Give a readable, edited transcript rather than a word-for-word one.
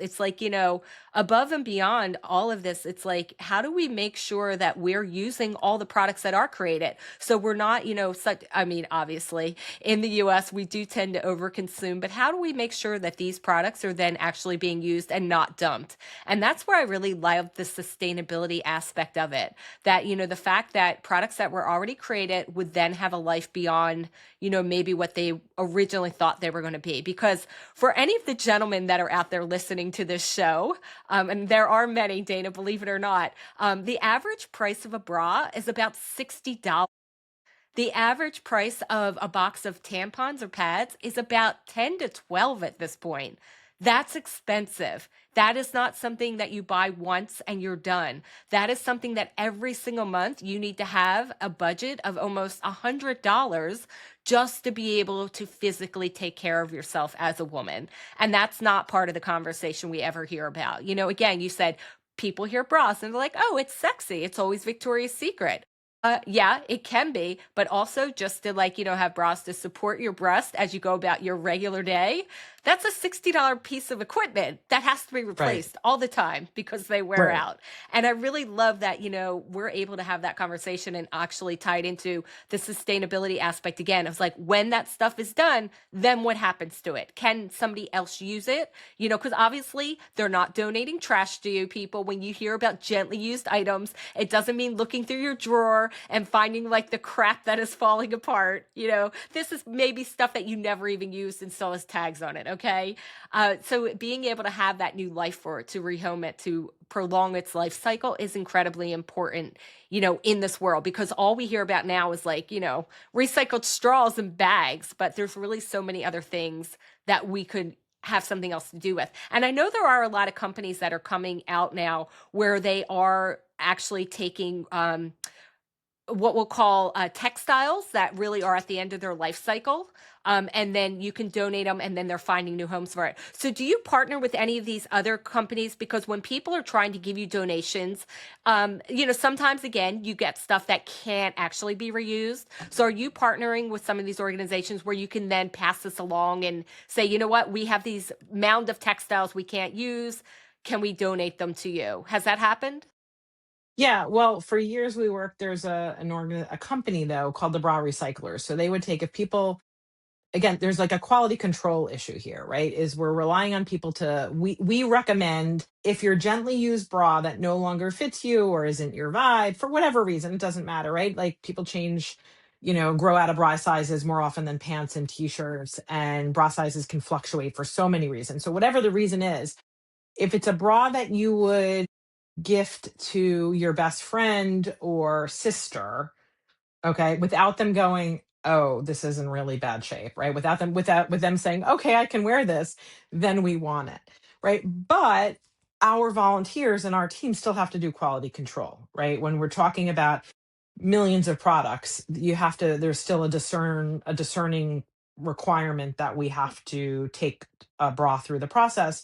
It's like, above and beyond all of this, it's like, how do we make sure that we're using all the products that are created? So we're not, such, I mean, obviously in the US, we do tend to overconsume, but how do we make sure that these products are then actually being used and not dumped? And that's where I really love the sustainability aspect of it. That, the fact that products that were already created would then have a life beyond, maybe what they originally thought they were going to be. Because for any of the gentlemen that are out there listening to this show, and there are many, Dana, believe it or not, the average price of a bra is about $60. The average price of a box of tampons or pads is about 10 to 12 at this point. That's expensive. That is not something that you buy once and you're done. That is something that every single month you need to have a budget of almost $100 just to be able to physically take care of yourself as a woman. And that's not part of the conversation we ever hear about. Again, you said people hear bras and they're like, oh, it's sexy. It's always Victoria's Secret. Yeah, it can be, but also just to like, have bras to support your breast as you go about your regular day. That's a $60 piece of equipment that has to be Right. replaced all the time because they wear Right. out. And I really love that, we're able to have that conversation and actually tie it into the sustainability aspect again. It's like when that stuff is done, then what happens to it? Can somebody else use it? Because obviously they're not donating trash to you people. When you hear about gently used items, it doesn't mean looking through your drawer and finding like the crap that is falling apart. This is maybe stuff that you never even used and still has tags on it. Okay. So being able to have that new life for it, to rehome it, to prolong its life cycle is incredibly important, in this world, because all we hear about now is like, recycled straws and bags, but there's really so many other things that we could have something else to do with. And I know there are a lot of companies that are coming out now where they are actually taking, what we'll call textiles that really are at the end of their life cycle. And then you can donate them and then they're finding new homes for it. So, do you partner with any of these other companies? Because when people are trying to give you donations, sometimes again, you get stuff that can't actually be reused. So, are you partnering with some of these organizations where you can then pass this along and say, you know what, we have these mound of textiles we can't use. Can we donate them to you? Has that happened? Yeah, well, for years we worked. There's a company though called the Bra Recyclers. So they would take, if people, again, there's like a quality control issue here, right? Is we're relying on people to, we recommend, if your gently used bra that no longer fits you or isn't your vibe for whatever reason, it doesn't matter, right? Like people change, grow out of bra sizes more often than pants and t-shirts, and bra sizes can fluctuate for so many reasons. So whatever the reason is, if it's a bra that you would gift to your best friend or sister, okay, without them going, oh, this is in really bad shape, right? With them saying, okay, I can wear this, then we want it, right? But our volunteers and our team still have to do quality control, right? When we're talking about millions of products, there's still a discerning requirement that we have to take a bra through the process.